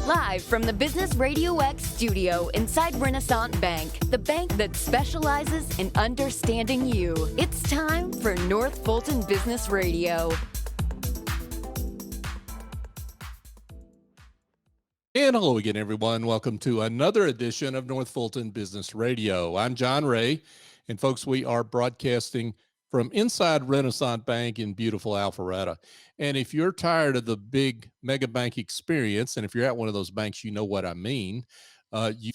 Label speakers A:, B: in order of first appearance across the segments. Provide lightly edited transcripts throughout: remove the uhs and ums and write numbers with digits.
A: Live from the Business RadioX studio inside Renasant Bank, the bank that specializes in understanding you. It's time for North Fulton Business Radio.
B: And hello again, everyone. Welcome to another edition of North Fulton Business Radio. I'm John Ray, and folks, we are broadcasting from inside Renasant Bank in beautiful Alpharetta. And if you're tired of the big mega bank experience, and if you're at one of those banks, you know what I mean, you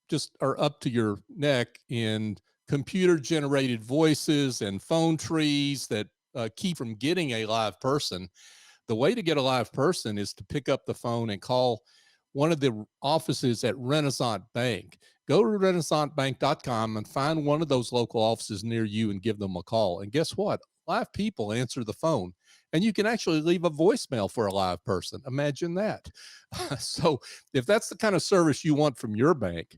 B: just are up to your neck in computer-generated voices and phone trees that keep from getting a live person. The way to get a live person is to pick up the phone and call one of the offices at Renasant Bank. Go to renasantbank.com and find one of those local offices near you and give them a call. And guess what? Live people answer the phone, and you can actually leave a voicemail for a live person. Imagine that. So if that's the kind of service you want from your bank,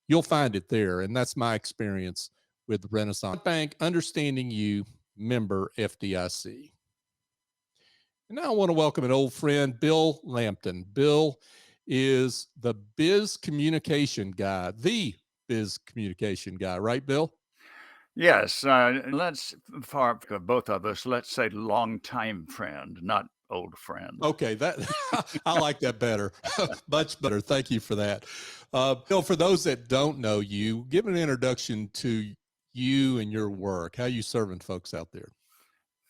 B: you'll find it there. And that's my experience with Renasant Bank, understanding you, member FDIC. And now I want to welcome an old friend, Bill Lampton. Bill is the Biz Communication Guy, the Biz Communication Guy, right, Bill?
C: Yes. For both of us, let's say longtime friend, not old friend.
B: Okay, that I like that better. Much better. Thank you for that. Bill, for those that don't know you, give an introduction to you and your work. How you serving folks out there?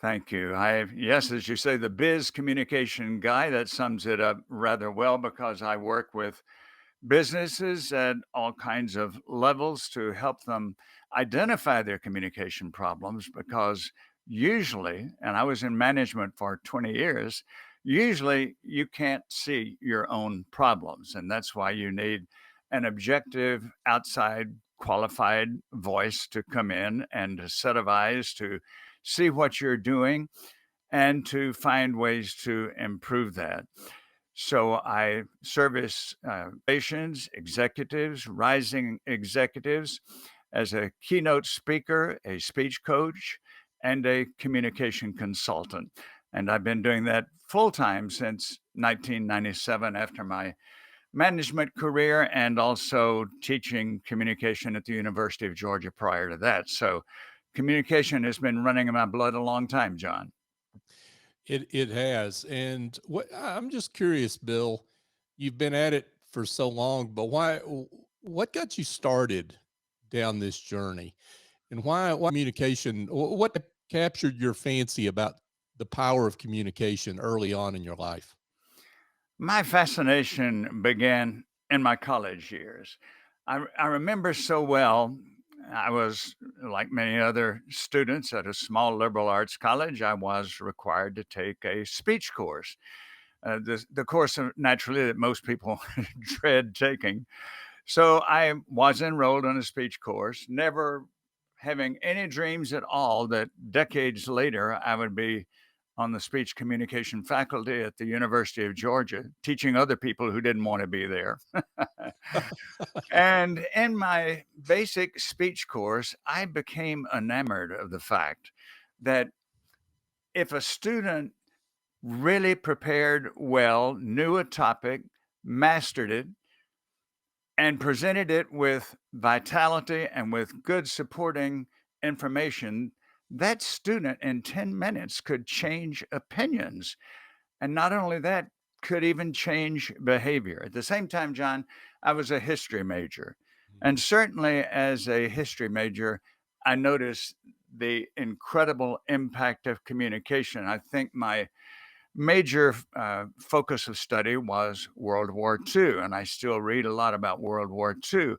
C: Thank you. Yes, as you say, the Biz Communication Guy, that sums it up rather well because I work with businesses at all kinds of levels to help them identify their communication problems because usually, and I was in management for 20 years, usually you can't see your own problems. And that's why you need an objective, outside, qualified voice to come in and a set of eyes to see what you're doing and to find ways to improve that. So I service patients, executives, rising executives as a keynote speaker, a speech coach, and a communication consultant. And I've been doing that full time since 1997 after my management career and also teaching communication at the University of Georgia prior to that. So communication has been running in my blood a long time, John.
B: It has. And I'm just curious, Bill, you've been at it for so long, but what got you started down this journey? And why communication? What captured your fancy about the power of communication early on in your life?
C: My fascination began in my college years. I remember so well, I was, like many other students at a small liberal arts college, I was required to take a speech course. The course, naturally, that most people dread taking. So I was enrolled in a speech course, never having any dreams at all that decades later I would be on the speech communication faculty at the University of Georgia, teaching other people who didn't want to be there. And in my basic speech course, I became enamored of the fact that if a student really prepared well, knew a topic, mastered it, and presented it with vitality and with good supporting information, that student in 10 minutes could change opinions. And not only that, could even change behavior. At the same time, John, I was a history major. And certainly as a history major, I noticed the incredible impact of communication. I think my major focus of study was World War II, and I still read a lot about World War II.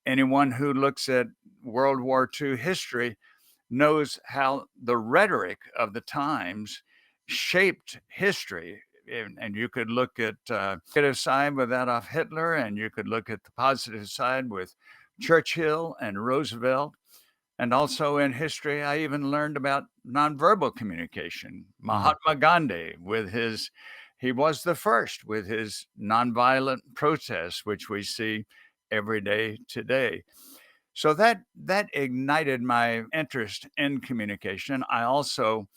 C: Anyone who looks at World War II history knows how the rhetoric of the times shaped history. And you could look at the negative side with Adolf Hitler, and you could look at the positive side with Churchill and Roosevelt. And also in history, I even learned about nonverbal communication. Mahatma Gandhi he was the first with his nonviolent protests, which we see every day today. So that ignited my interest in communication. I also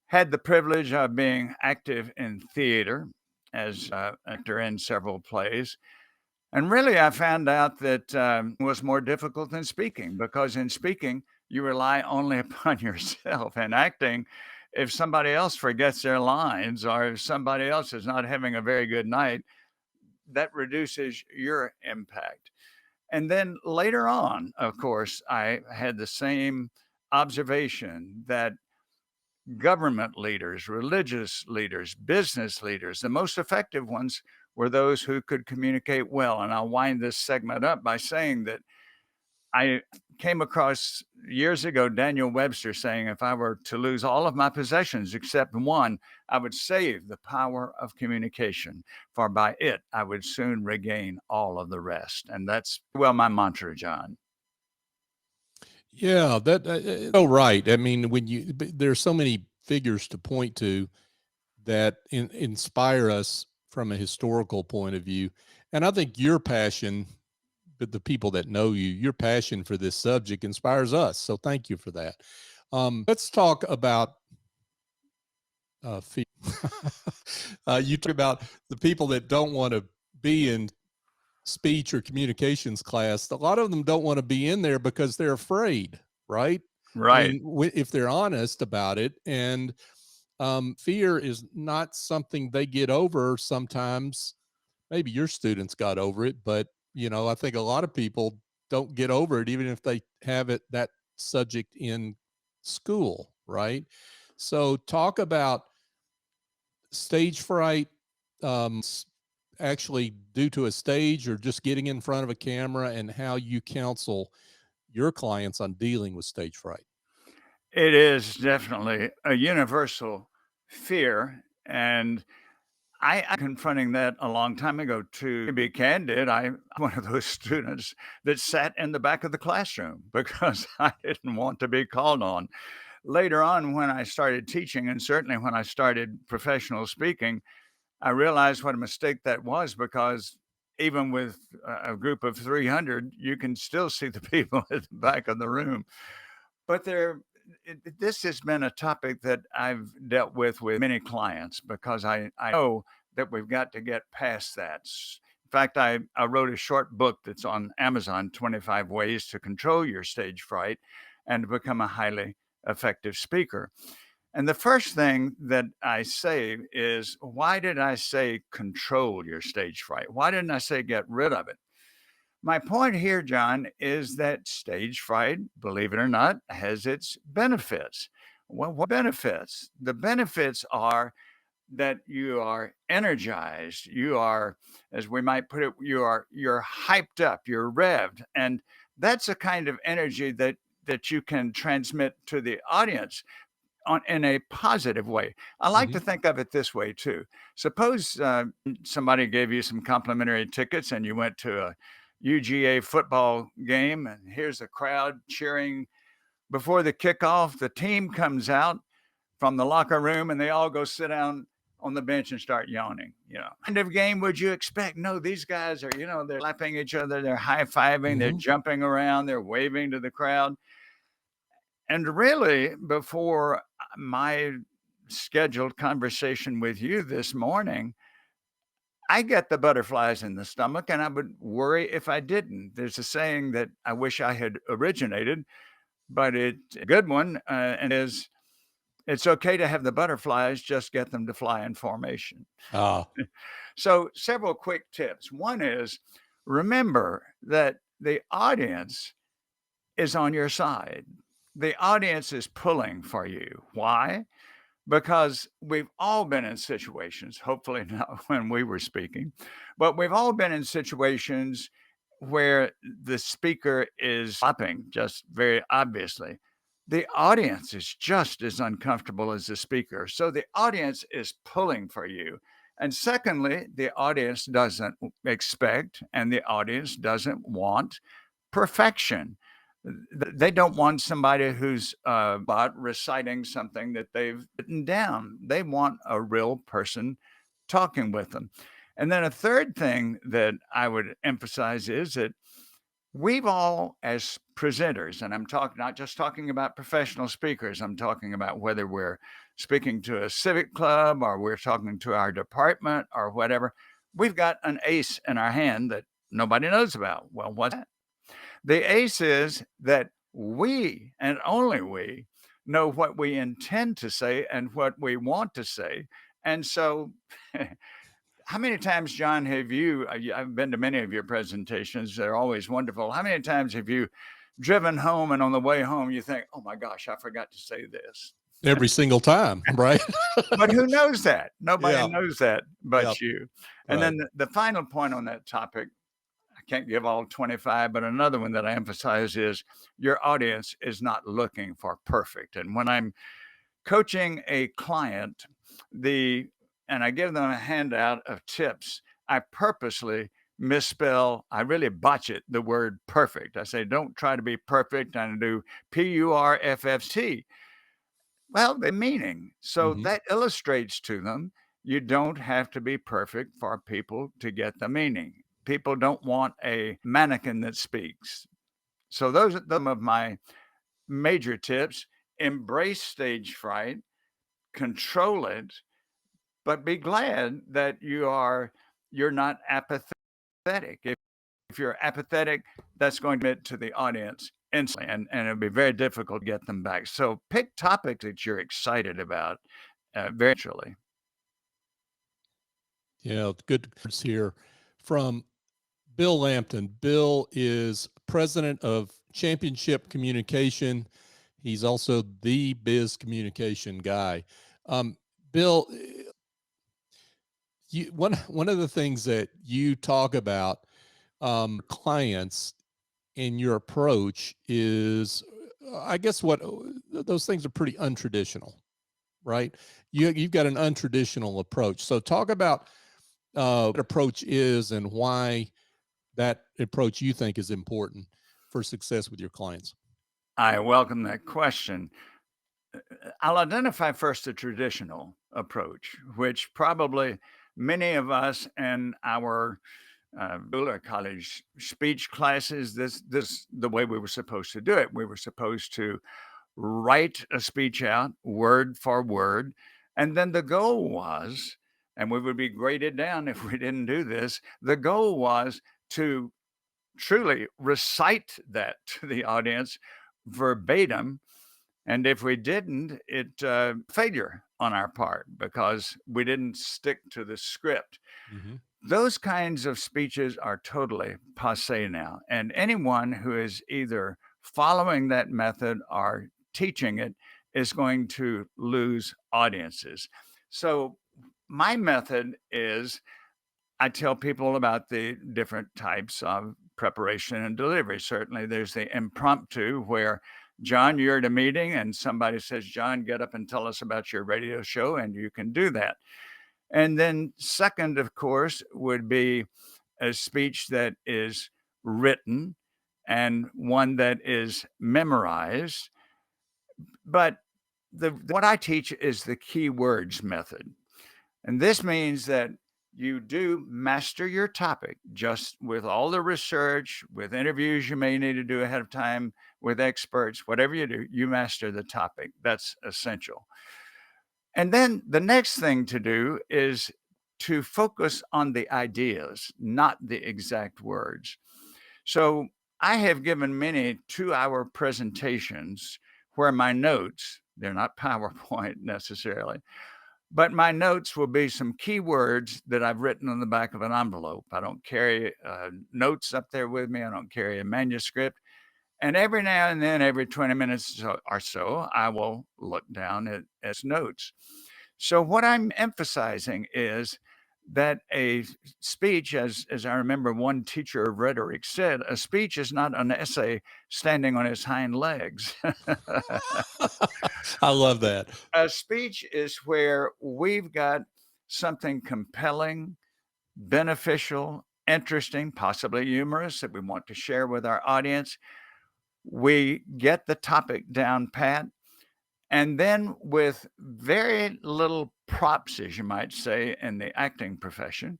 C: had the privilege of being active in theater as an actor in several plays. And really, I found out that was more difficult than speaking, because in speaking, you rely only upon yourself. And acting, if somebody else forgets their lines or if somebody else is not having a very good night, that reduces your impact. And then later on, of course, I had the same observation that government leaders, religious leaders, business leaders, the most effective ones were those who could communicate well. And I'll wind this segment up by saying that I came across years ago Daniel Webster saying, if I were to lose all of my possessions except one, I would save the power of communication, for by it I would soon regain all of the rest. And that's, well, my mantra, John.
B: Yeah, that so right. I mean, there's so many figures to point to that inspire us from a historical point of view, and I think your passion, but the people that know you, your passion for this subject inspires us. So thank you for that. Let's talk about fear. You talk about the people that don't want to be in speech or communications class. A lot of them don't want to be in there because they're afraid, right?
C: Right.
B: I mean, if they're honest about it, and fear is not something they get over sometimes. Maybe your students got over it, but I think a lot of people don't get over it, even if they have that subject in school, right? So talk about stage fright, actually due to a stage or just getting in front of a camera, and how you counsel your clients on dealing with stage fright.
C: It is definitely a universal fear. And I'm confronting that a long time ago. To be candid, I'm one of those students that sat in the back of the classroom because I didn't want to be called on. Later on, when I started teaching, and certainly when I started professional speaking, I realized what a mistake that was, because even with a group of 300, you can still see the people at the back of the room. But this has been a topic that I've dealt with many clients, because I know that we've got to get past that. In fact, I wrote a short book that's on Amazon, 25 Ways to Control Your Stage Fright and to Become a Highly Effective Speaker. And the first thing that I say is, why did I say control your stage fright? Why didn't I say get rid of it? My point here, John, is that stage fright, believe it or not, has its benefits. Well, what benefits? The benefits are that you are energized, you are, as we might put it, you're hyped up, you're revved, and that's a kind of energy that you can transmit to the audience in a positive way. I like to think of it this way too. Suppose somebody gave you some complimentary tickets and you went to a UGA football game, and here's a crowd cheering before the kickoff. The team comes out from the locker room and they all go sit down on the bench and start yawning. Kind of game would you expect? No, these guys are, they're slapping each other, they're high-fiving, they're jumping around, they're waving to the crowd. And really, before my scheduled conversation with you this morning, I get the butterflies in the stomach, and I would worry if I didn't. There's a saying that I wish I had originated, but it's a good one, and is, it's okay to have the butterflies, just get them to fly in formation. So several quick tips. One is, remember that the audience is on your side. The audience is pulling for you. Why? Because we've all been in situations, hopefully not when we were speaking, but we've all been in situations where the speaker is clapping, just very obviously. The audience is just as uncomfortable as the speaker. So the audience is pulling for you. And secondly, the audience doesn't expect and the audience doesn't want perfection. They don't want somebody who's reciting something that they've written down. They want a real person talking with them. And then a third thing that I would emphasize is that we've all, as presenters, and I'm not just talking about professional speakers. I'm talking about whether we're speaking to a civic club or we're talking to our department or whatever. We've got an ace in our hand that nobody knows about. Well, what's that? The ace is that we, and only we, know what we intend to say and what we want to say. And so, how many times, John, have you, I've been to many of your presentations, they're always wonderful. How many times have you driven home and on the way home you think, oh my gosh, I forgot to say this?
B: Every single time, right?
C: But who knows that? Nobody
B: Yeah.
C: knows that but
B: Yep.
C: you. And
B: Right.
C: then the final point on that topic, I can't give all 25, but another one that I emphasize is your audience is not looking for perfect. And when I'm coaching a client, and I give them a handout of tips, I purposely misspell, I really botch it, the word perfect. I say, don't try to be perfect, and I do PURFFT. Well, the meaning. So
B: Mhm.
C: that illustrates to them you don't have to be perfect for people to get the meaning. People don't want a mannequin that speaks. So those are some of my major tips. Embrace stage fright, control it, but be glad that you're not apathetic. If you're apathetic, that's going to get to the audience instantly, and it'll be very difficult to get them back. So pick topics that you're excited about very naturally.
B: Yeah, good words here from Bill Lampton. Bill is president of Championship Communication. He's also the Biz Communication Guy. Bill, one of the things that you talk about clients in your approach is, I guess, what those things are pretty untraditional, right? You've got an untraditional approach. So talk about what approach is and why that approach you think is important for success with your clients.
C: I welcome that question. I'll identify first the traditional approach, which probably many of us in our college speech classes, this the way we were supposed to do it. We were supposed to write a speech out word for word, and then the goal was, and we would be graded down if we didn't do this. The goal was to truly recite that to the audience verbatim. And if we didn't, it failure on our part because we didn't stick to the script.
B: Mm-hmm.
C: Those kinds of speeches are totally passé now. And anyone who is either following that method or teaching it is going to lose audiences. So my method is I tell people about the different types of preparation and delivery. Certainly, there's the impromptu where, John, you're at a meeting and somebody says, John, get up and tell us about your radio show, and you can do that. And then, second, of course, would be a speech that is written and one that is memorized. But what I teach is the key words method. And this means that you do master your topic just with all the research, with interviews you may need to do ahead of time, with experts, whatever you do, you master the topic. That's essential. And then the next thing to do is to focus on the ideas, not the exact words. So I have given many 2-hour presentations where my notes, they're not PowerPoint necessarily, but my notes will be some keywords that I've written on the back of an envelope. I don't carry notes up there with me. I don't carry a manuscript. And every now and then, every 20 minutes or so, I will look down at notes. So what I'm emphasizing is that a speech, as I remember one teacher of rhetoric said, a speech is not an essay standing on its hind legs.
B: I love that.
C: A speech is where we've got something compelling, beneficial, interesting, possibly humorous that we want to share with our audience. We get the topic down pat. And then with very little props, as you might say, in the acting profession,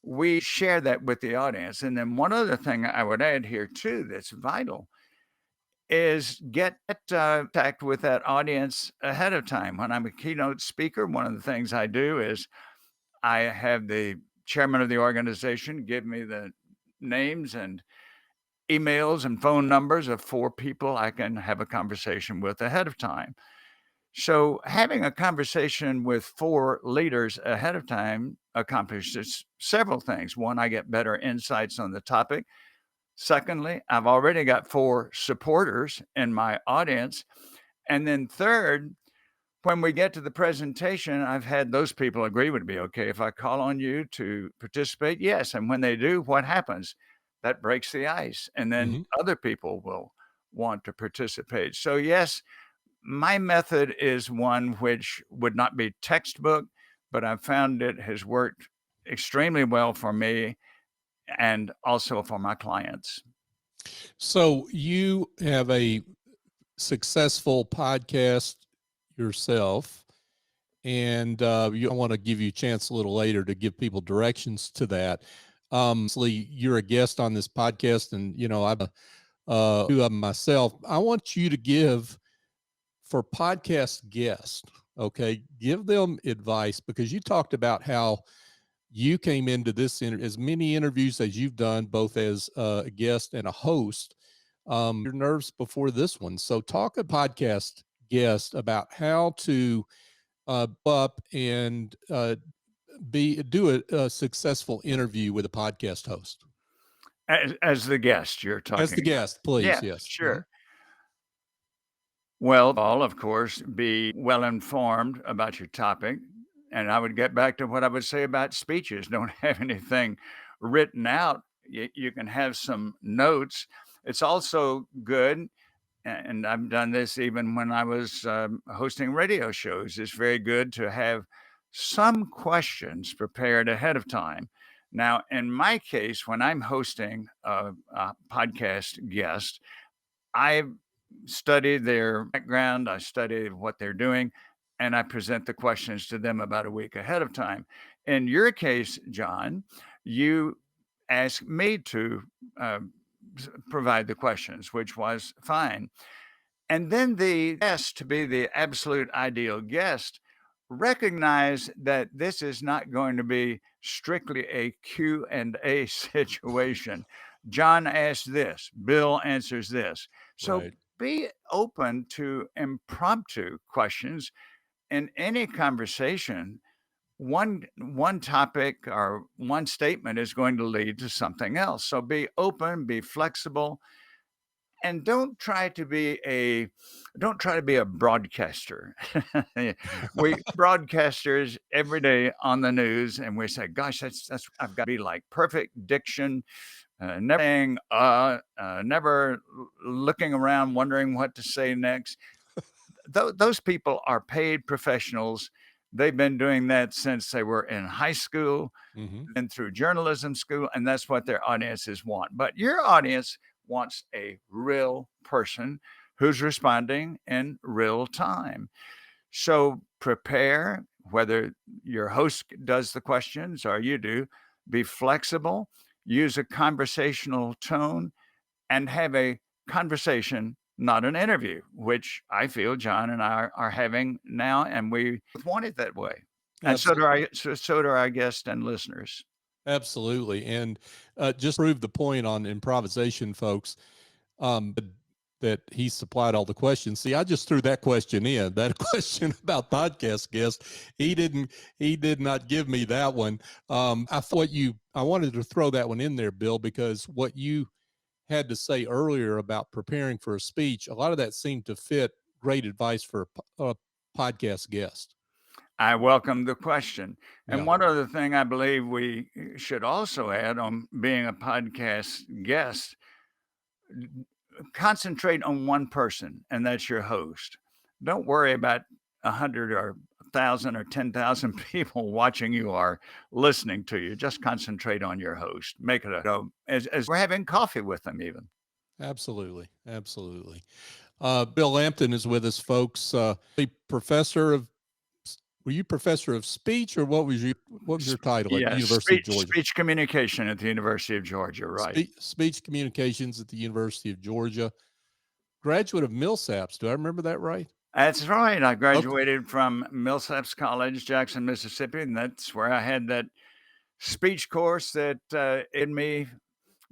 C: we share that with the audience. And then one other thing I would add here too that's vital is get contact with that audience ahead of time. When I'm a keynote speaker, one of the things I do is I have the chairman of the organization give me the names and emails and phone numbers of 4 people I can have a conversation with ahead of time. So having a conversation with 4 leaders ahead of time accomplishes several things. One, I get better insights on the topic. Secondly, I've already got 4 supporters in my audience. And then third, when we get to the presentation, I've had those people agree with me. Okay, if I call on you to participate, yes. And when they do, what happens? That breaks the ice. And then other people will want to participate. So, yes, my method is one which would not be textbook, but I've found it has worked extremely well for me and also for my clients.
B: So you have a successful podcast yourself, and I want to give you a chance a little later to give people directions to that. You're a guest on this podcast, and I'm two of them myself. I want you to give for podcast guests, okay, give them advice, because you talked about how you came into this as many interviews as you've done, both as a guest and a host. Your nerves before this one. So talk a podcast guest about how to up and do a successful interview with a podcast host.
C: As the guest you're talking
B: As the guest, please.
C: Yeah,
B: Yes.
C: sure. Well, I'll, of course, be well informed about your topic. And I would get back to what I would say about speeches. Don't have anything written out. You can have some notes. It's also good, and I've done this even when I was hosting radio shows. It's very good to have some questions prepared ahead of time. Now, in my case, when I'm hosting a podcast guest, I study their background, I study what they're doing, and I present the questions to them about a week ahead of time. In your case, John, you asked me to provide the questions, which was fine. And then the guest, to be the absolute ideal guest, recognize that this is not going to be strictly a Q&A situation. John asks this, Bill answers this. So
B: Right.
C: be open to impromptu questions in any conversation. One topic or one statement is going to lead to something else. So be open, be flexible, and don't try to be a broadcaster. We broadcasters every day on the news, and we say, "Gosh, that's I've got to be like perfect diction, never saying never looking around wondering what to say next." Those people are paid professionals. They've been doing that since they were in high school and through journalism school, and that's what their audiences want. But your audience wants a real person who's responding in real time. So prepare, whether your host does the questions or you do, be flexible, use a conversational tone, and have a conversation, not an interview, which I feel John and I are having now, and we want it that way. And so do our guests and listeners.
B: Absolutely. And just prove the point on improvisation, folks, that he supplied all the questions. See, I just threw that question in, that question about podcast guests. He did not give me that one. I wanted to throw that one in there, Bill, because what you had to say earlier about preparing for a speech, a lot of that seemed to fit great advice for a podcast guest.
C: I welcome the question. And
B: Yeah.
C: one other thing I believe we should also add on being a podcast guest, concentrate on one person, and that's your host. Don't worry about 100 or 1,000 or 10,000 people watching you or listening to you. Just concentrate on your host. Make it as we're having coffee with them even.
B: Absolutely. Absolutely. Bill Lampton is with us, folks. Were you professor of speech, or what was your title at the University of Georgia?
C: Speech communication at the University of Georgia, right?
B: Speech communications at the University of Georgia. graduate of Millsaps. Do I remember that right?
C: That's right. I
B: Okay.
C: graduated from Millsaps College, Jackson, Mississippi, and that's where I had that speech course that in me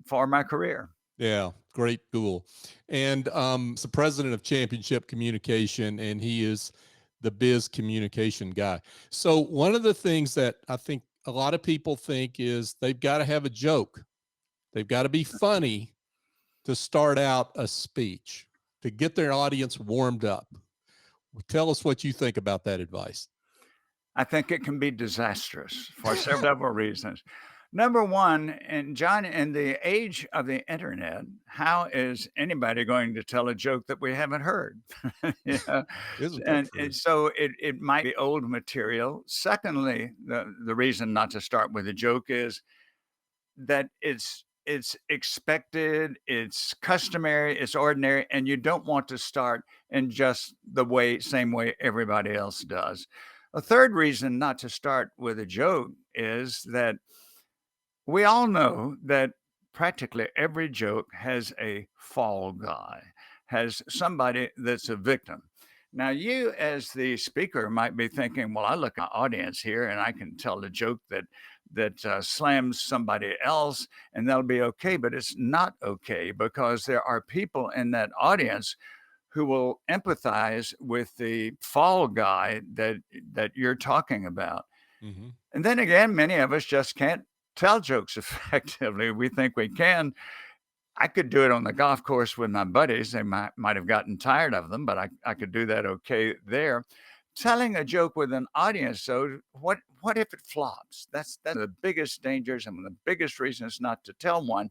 C: for my career.
B: Yeah, great school. And he's the president of Championship Communication, and he is the Biz Communication Guy. So one of the things that I think a lot of people think is they've got to have a joke. They've got to be funny to start out a speech, to get their audience warmed up. Tell us what you think about that advice.
C: I think it can be disastrous for several reasons. Number one, and John, in the age of the internet, how is anybody going to tell a joke that we haven't heard? You know?
B: Isn't that
C: And
B: true?
C: so it might be old material. Secondly, the reason not to start with a joke is that it's expected, it's customary, it's ordinary, and you don't want to start in just the same way everybody else does. A third reason not to start with a joke is that we all know that practically every joke has a fall guy, has somebody that's a victim. Now, you as the speaker might be thinking, well, I look at my audience here and I can tell a joke that slams somebody else and that'll be okay. But it's not okay, because there are people in that audience who will empathize with the fall guy that you're talking about.
B: Mm-hmm.
C: And then again, many of us just can't tell jokes effectively. We think we can. I could do it on the golf course with my buddies. They might have gotten tired of them, but I could do that okay there. Telling a joke with an audience, so what if it flops? That's the biggest dangers and one of the biggest reasons not to tell one.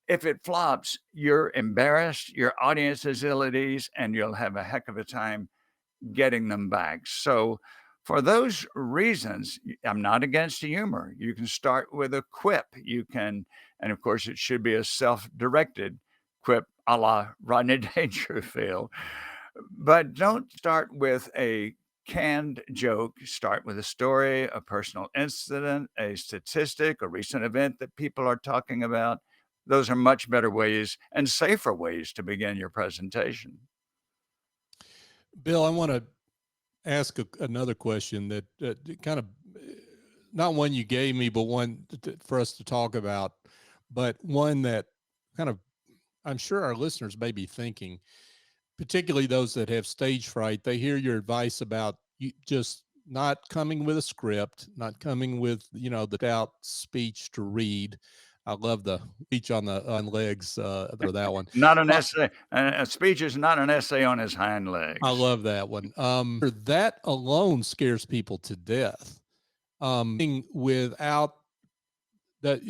C: If it flops, you're embarrassed, your audience is ill at ease, and you'll have a heck of a time getting them back. So for those reasons, I'm not against humor. You can start with a quip. You can, and of course, it should be a self-directed quip a la Rodney Dangerfield. But don't start with a canned joke. Start with a story, a personal incident, a statistic, a recent event that people are talking about. Those are much better ways and safer ways to begin your presentation.
B: Bill, I want to ask another question that kind of not one you gave me, but one for us to talk about, but one that kind of I'm sure our listeners may be thinking, particularly those that have stage fright. They hear your advice about you just not coming with a script, not coming with, the doubt speech to read. I love the speech on legs for that one.
C: Not an essay. A speech is not an essay on his hind legs.
B: I love that one. That alone scares people to death. Without that,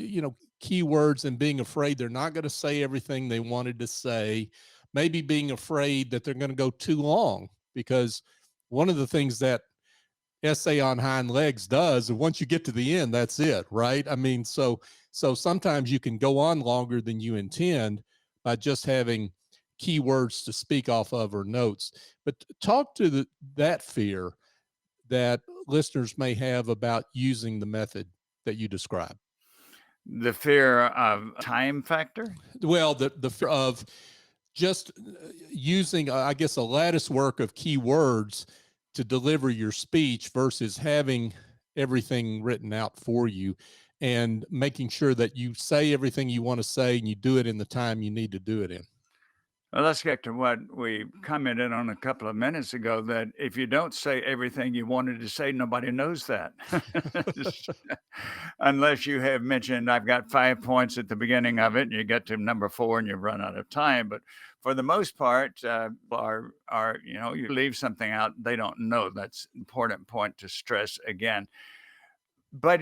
B: keywords, and being afraid they're not going to say everything they wanted to say, maybe being afraid that they're going to go too long, because one of the things that essay on hind legs does, and once you get to the end, that's it, right? I mean, so sometimes you can go on longer than you intend by just having keywords to speak off of or notes. But talk to that fear that listeners may have about using the method that you describe.
C: The fear of time factor?
B: Well, the fear of just using, I guess, a lattice work of keywords to deliver your speech versus having everything written out for you and making sure that you say everything you want to say and you do it in the time you need to do it in.
C: Well, let's get to what we commented on a couple of minutes ago, that if you don't say everything you wanted to say, nobody knows that. Unless you have mentioned, I've got 5 points at the beginning of it, and you get to number 4 and you run out of time. But for the most part, you leave something out, they don't know. That's an important point to stress again. But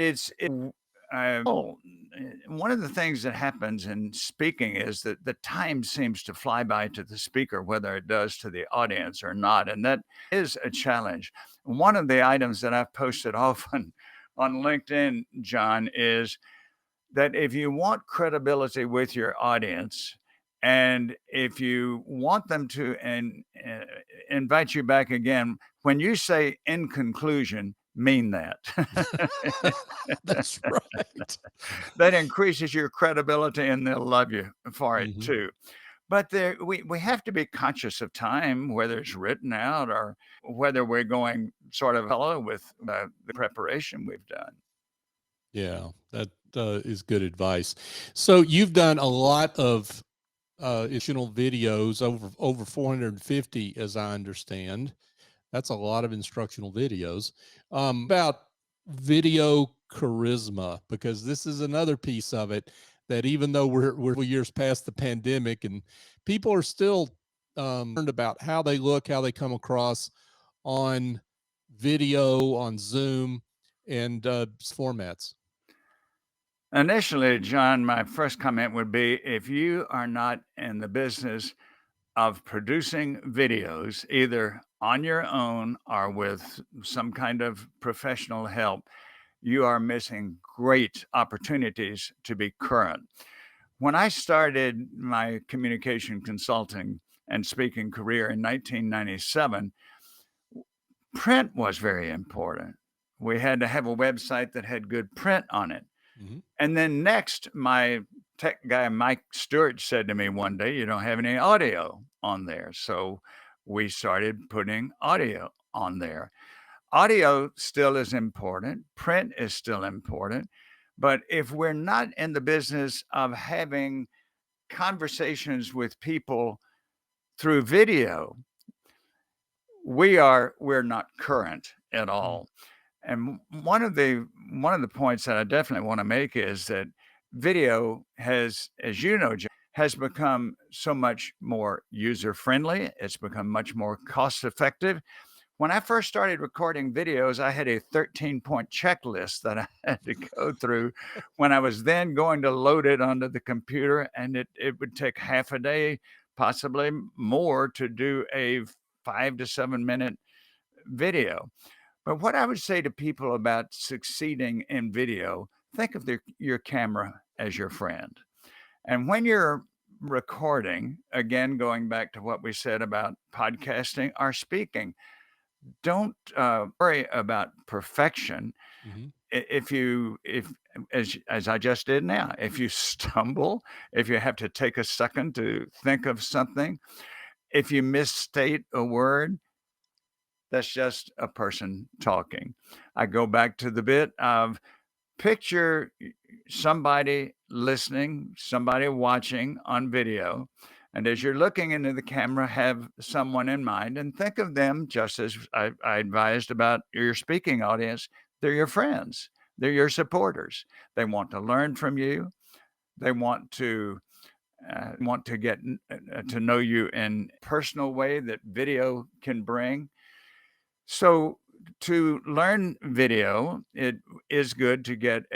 C: one of the things that happens in speaking is that the time seems to fly by to the speaker, whether it does to the audience or not. And that is a challenge. One of the items that I've posted often on LinkedIn, John, is that if you want credibility with your audience, and if you want them to invite you back again, when you say in conclusion, mean that.
B: That's right.
C: That increases your credibility, and they'll love you for it too. But we have to be conscious of time, whether it's written out or whether we're going sort of hello with the preparation we've done.
B: Yeah, that is good advice. So you've done a lot of instructional videos, over 450, as I understand. That's a lot of instructional videos. About video charisma, because this is another piece of it that even though we're years past the pandemic and people are still learned about how they look, how they come across on video, on Zoom, and formats.
C: Initially, John, my first comment would be if you are not in the business of producing videos, either on your own or with some kind of professional help, you are missing great opportunities to be current. When I started my communication consulting and speaking career in 1997, print was very important. We had to have a website that had good print on it.
B: Mhm.
C: And then next, my tech guy, Mike Stewart, said to me one day, "You don't have any audio on there." So we started putting audio on there. Audio still is important, print is still important. But if we're not in the business of having conversations with people through video, we're not current at
B: Mm.
C: all. And one of the points that I definitely want to make is that video has, as you know, John, has become so much more user friendly. It's become much more cost effective. When I first started recording videos, I had a 13-point checklist that I had to go through when I was then going to load it onto the computer, and it would take half a day, possibly more, to do a 5 to 7 minute video. But what I would say to people about succeeding in video, think of your camera as your friend. And when you're recording, again, going back to what we said about podcasting or speaking, don't worry about perfection.
B: Mhm.
C: If as I just did now, if you stumble, if you have to take a second to think of something, if you misstate a word, that's just a person talking. I go back to the bit of picture somebody listening, somebody watching on video. And as you're looking into the camera, have someone in mind and think of them just as I advised about your speaking audience. They're your friends, they're your supporters. They want to learn from you, they want to get to know you in a personal way that video can bring. So to learn video, it is good to get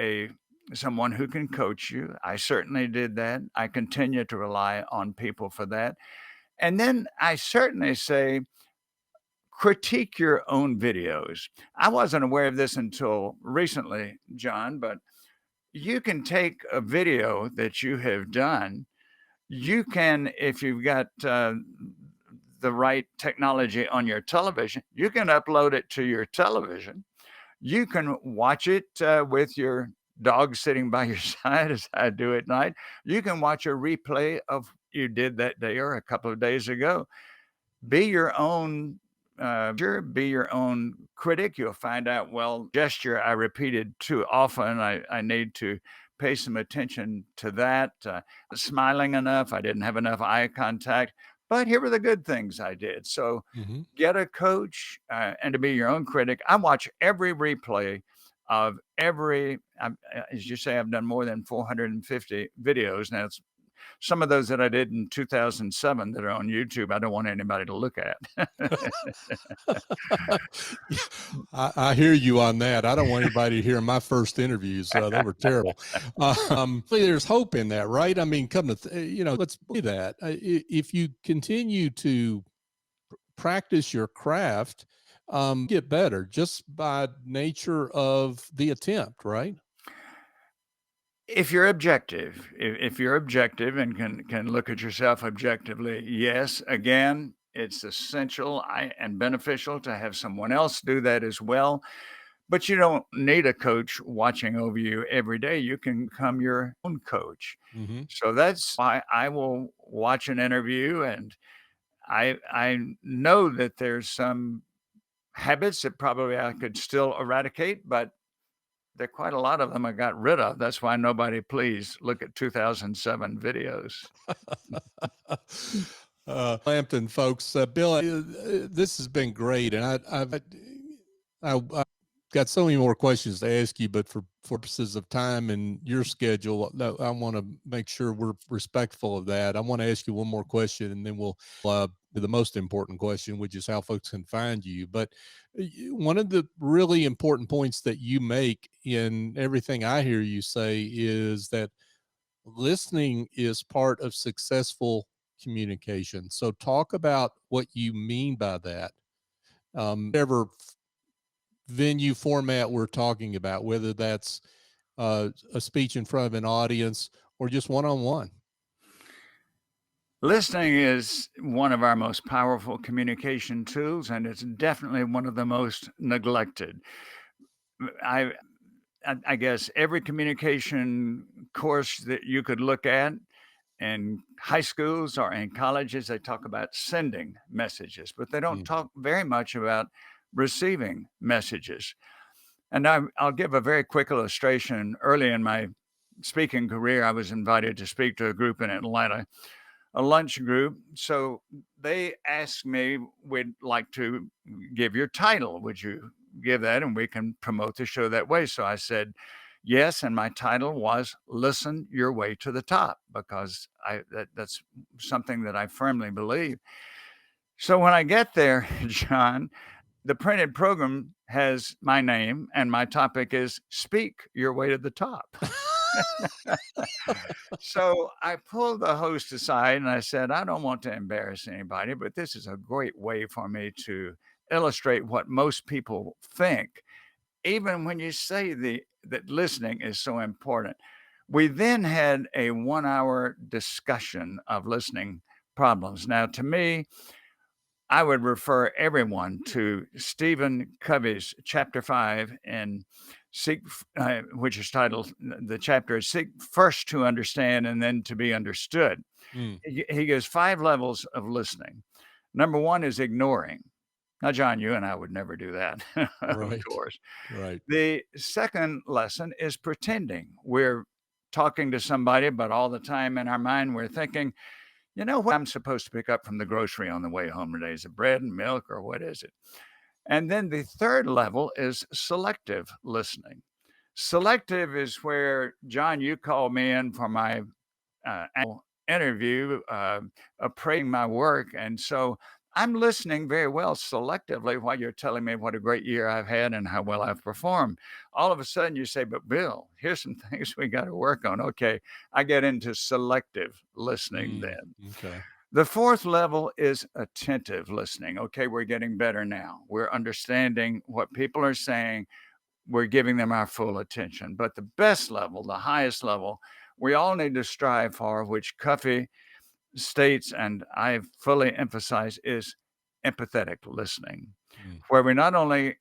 C: someone who can coach you. I certainly did that. I continue to rely on people for that. And then I certainly say critique your own videos. I wasn't aware of this until recently, John, but you can take a video that you have done. You can, if you've got the right technology on your television, you can upload it to your television. You can watch it with your dog sitting by your side, as I do at night. You can watch a replay of you did that day or a couple of days ago. Be your own be your own critic. You'll find out, well, gesture I repeated too often. I need to pay some attention to that. Smiling enough. I didn't have enough eye contact. But here were the good things I did. So
B: Mhm.
C: get a coach and to be your own critic. I watch every replay of as you say, I've done more than 450 videos. Now, it's some of those that I did in 2007 that are on YouTube. I don't want anybody to look at.
B: I hear you on that. I don't want anybody to hear my first interviews. They were terrible. There's hope in that, right? I mean, let's believe that. If you continue to practice your craft, get better just by nature of the attempt, right?
C: If you're objective, if you're objective and can look at yourself objectively, yes, again, it's essential and beneficial to have someone else do that as well. But you don't need a coach watching over you every day. You can become your own coach.
B: Mm-hmm.
C: So that's why I will watch an interview, and I know that there's some habits that probably I could still eradicate, but there are quite a lot of them I got rid of. That's why nobody, please look at 2007 videos.
B: Lampton, folks, Bill, this has been great, and I've got so many more questions to ask you, but for purposes of time and your schedule, I want to make sure we're respectful of that. I want to ask you one more question, and then we'll the most important question, which is how folks can find you. But one of the really important points that you make in everything I hear you say is that listening is part of successful communication. So talk about what you mean by that. Whatever venue format we're talking about, whether that's a speech in front of an audience or just one-on-one.
C: Listening is one of our most powerful communication tools, and it's definitely one of the most neglected. I guess every communication course that you could look at in high schools or in colleges, they talk about sending messages, but they don't talk very much about receiving messages. And I'll give a very quick illustration. Early in my speaking career, I was invited to speak to a group in Atlanta, a lunch group. So they asked me, we'd like to give your title. Would you give that and we can promote the show that way? So I said, yes. And my title was Listen Your Way to the Top, because that's something that I firmly believe. So when I get there, John, the printed program has my name and my topic is Speak Your Way to the Top. So I pulled the host aside and I said, I don't want to embarrass anybody, but this is a great way for me to illustrate what most people think, even when you say that listening is so important. We then had a 1 hour discussion of listening problems. Now, to me, I would refer everyone to Stephen Covey's chapter 5 in which is titled, the chapter is Seek First to Understand and Then to Be Understood. He gives 5 levels of listening. Number 1 is ignoring. Now, John, you and I would never do that, of course.
B: Right.
C: The second lesson is pretending. We're talking to somebody, but all the time in our mind, we're thinking, you know what I'm supposed to pick up from the grocery on the way home today? Is it bread and milk or what is it? And then the third level is selective listening. Selective is where, John, you called me in for my annual interview, appraising my work. And so I'm listening very well selectively while you're telling me what a great year I've had and how well I've performed. All of a sudden you say, but Bill, here's some things we got to work on. Okay, I get into selective listening then.
B: Okay.
C: The fourth level is attentive listening. Okay, we're getting better now. We're understanding what people are saying. We're giving them our full attention. But the best level, the highest level, we all need to strive for, which Covey states, and I fully emphasize, is empathetic listening, where we not only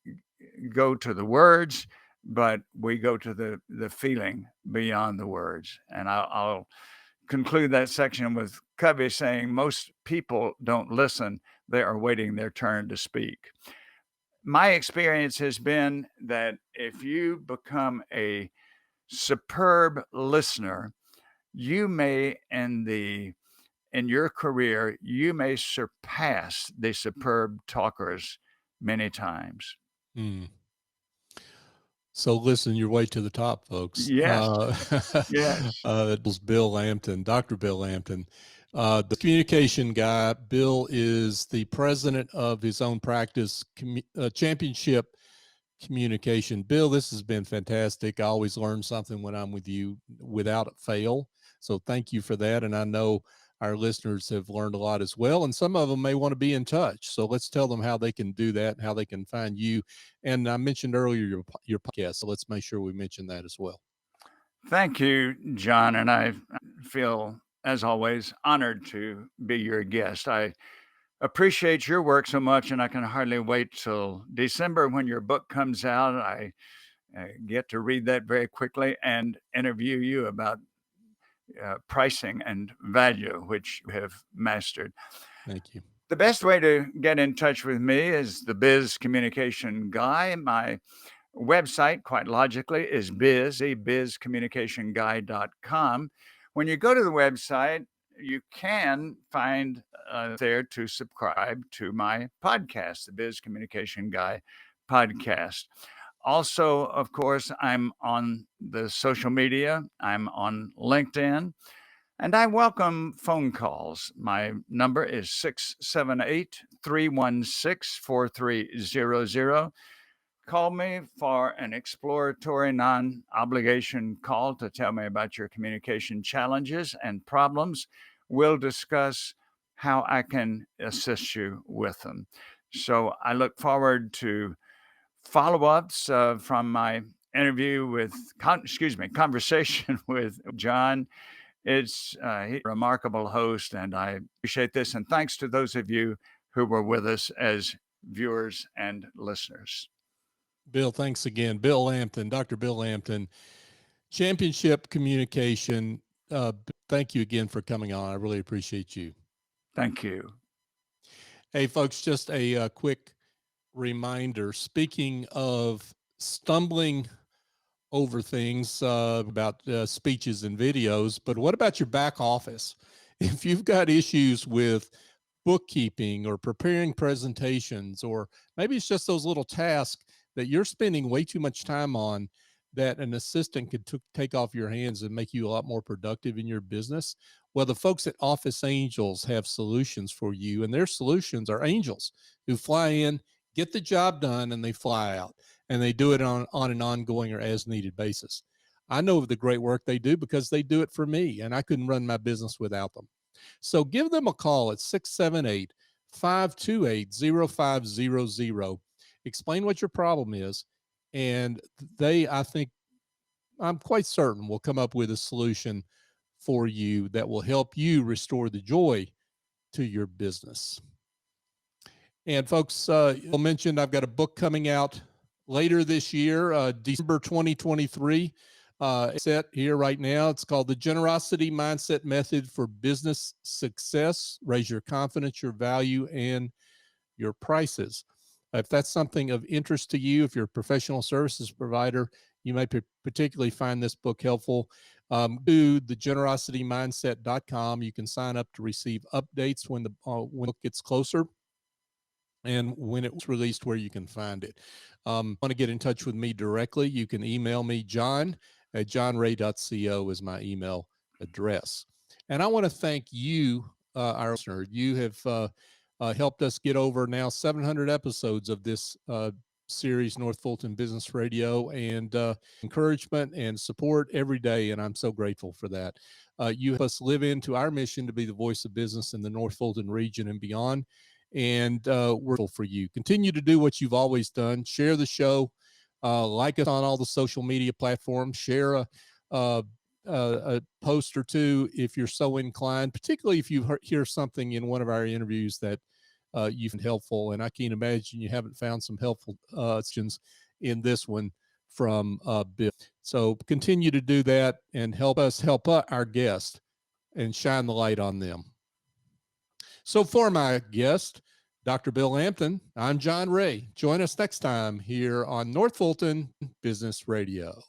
C: go to the words, but we go to the feeling beyond the words. And I'll conclude that section with Covey saying, most people don't listen. They are waiting their turn to speak. My experience has been that if you become a superb listener, you may, in your career, you may surpass the superb talkers many times.
B: So listen your way to the top, folks.
C: Yes.
B: Yes. It was Bill Lampton, Dr. Bill Lampton. The communication guy. Bill is the president of his own practice, Championship Communication. Bill, this has been fantastic. I always learn something when I'm with you without fail. So thank you for that. And I know our listeners have learned a lot as well. And some of them may want to be in touch. So let's tell them how they can do that and how they can find you. And I mentioned earlier your podcast. So let's make sure we mention that as well.
C: Thank you, John. And I feel, as always, honored to be your guest. I appreciate your work so much, and I can hardly wait till December when your book comes out. I get to read that very quickly and interview you about pricing and value, which you have mastered.
B: Thank you.
C: The best way to get in touch with me is the Biz Communication Guy. My website, quite logically, is bizcommunicationguy.com. When you go to the website, you can find there to subscribe to my podcast, the Biz Communication Guy podcast. Also, of course, I'm on the social media. I'm on LinkedIn. And I welcome phone calls. My number is 678-316-4300. Call me for an exploratory, non-obligation call to tell me about your communication challenges and problems. We'll discuss how I can assist you with them. So I look forward to follow-ups from my interview with, conversation with John. He's a remarkable host, and I appreciate this. And thanks to those of you who were with us as viewers and listeners.
B: Bill, thanks again. Bill Lampton, Dr. Bill Lampton, Championship Communication. Thank you again for coming on. I really appreciate you.
C: Thank you.
B: Hey, folks, just a quick reminder. Speaking of stumbling over things about speeches and videos, but what about your back office? If you've got issues with bookkeeping or preparing presentations, or maybe it's just those little tasks that you're spending way too much time on that an assistant could take off your hands and make you a lot more productive in your business. Well, the folks at Office Angels have solutions for you, and their solutions are angels who fly in, get the job done, and they fly out, and they do it on an ongoing or as needed basis. I know of the great work they do because they do it for me, and I couldn't run my business without them. So give them a call at 678-528-0500. Explain what your problem is, and I'm quite certain, will come up with a solution for you that will help you restore the joy to your business. And folks, you mentioned I've got a book coming out later this year, December 2023. Set here right now. It's called The Generosity Mindset Method for Business Success. Raise your confidence, your value, and your prices. If that's something of interest to you, if you're a professional services provider, you may particularly find this book helpful. Do thegenerositymindset.com. You can sign up to receive updates when the book gets closer and when it's released, where you can find it. Want to get in touch with me directly, you can email me, john@johnray.co is my email address. And I want to thank you, our listener. You have helped us get over now 700 episodes of this series, North Fulton Business Radio, and encouragement and support every day. And I'm so grateful for that. You help us live into our mission to be the voice of business in the North Fulton region and beyond. And we're grateful for you. Continue to do what you've always done. Share the show. Like us on all the social media platforms. Share a post or two if you're so inclined, particularly if you hear something in one of our interviews that you find helpful. And I can't imagine you haven't found some helpful questions in this one from Bill. So continue to do that and help us help our guests and shine the light on them. So for my guest, Dr. Bill Lampton, I'm John Ray. Join us next time here on North Fulton Business Radio.